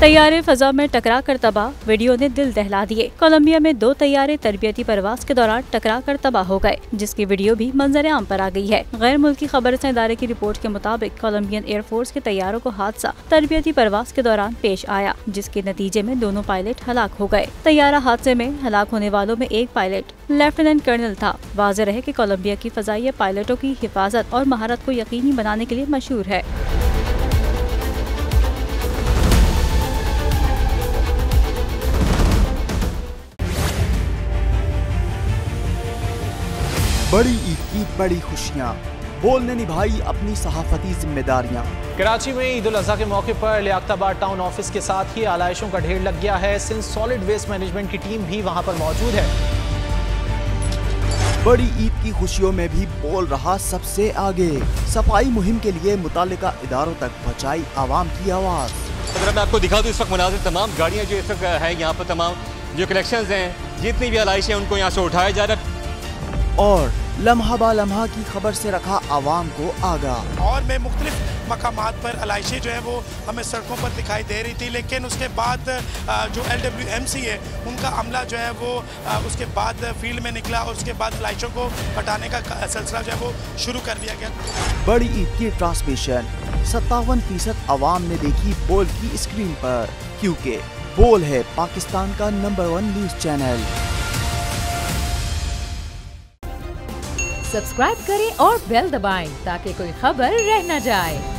तैयारे फजा में टकरा कर तबाह, वीडियो ने दिल दहला दिए। कोलंबिया में 2 तैयारे तरबियती परवाज के दौरान टकरा कर तबाह हो गए, जिसकी वीडियो भी मंजर आम पर आ गई है। गैर मुल्की खबरसां इदारे की रिपोर्ट के मुताबिक कोलंबियन एयरफोर्स के तैयारों को हादसा तरबियती परवाज के दौरान पेश आया, जिसके नतीजे में दोनों पायलट हलाक हो गए। तैयारा हादसे में हलाक होने वालों में एक पायलट लेफ्टिनेंट कर्नल था। वाज़ेह रहे कि कोलंबिया की फजाइया पायलटों की हिफाजत और महारत को यकीनी बनाने के लिए मशहूर है। बड़ी ईद की बड़ी खुशियाँ, बोल ने निभाई अपनी सहाफती जिम्मेदारियाँ। कराची में ईद उल अज़हा के मौके पर लियाकताबाद टाउन ऑफिस के साथ ही आलाइशों का ढेर लग गया है। सिंध सॉलिड वेस्ट मैनेजमेंट की टीम भी वहां पर मौजूद है। बड़ी ईद की खुशियों में भी बोल रहा सबसे आगे, सफाई मुहिम के लिए मुतालिका इदारों तक पहुँचाई आवाम की आवाज़। अगर मैं आपको दिखा दूं, इस वक्त मनाजिर तमाम गाड़ियाँ जो इस वक्त है यहाँ पर, तमाम जो कलेक्शंस हैं, जितनी भी आलाइशें उनको यहाँ से उठाया जा रहा है और लम्हा बा लम्हा की खबर से रखा आवाम को आगाह। और में मुख्तलिफ मकामात पर आलाइशें जो है वो हमें सड़कों पर दिखाई दे रही थी, लेकिन उसके बाद जो LWMC है उनका अमला जो है वो उसके बाद फील्ड में निकला और उसके बाद आलाइशों को हटाने का सिलसिला जो है वो शुरू कर दिया गया। बड़ी ईद की ट्रांसमिशन 57% आवाम ने देखी बोल की स्क्रीन पर, क्योंकि बोल है पाकिस्तान का नंबर 1 न्यूज चैनल। सब्सक्राइब करें और बेल दबाएं ताकि कोई खबर रह न जाए।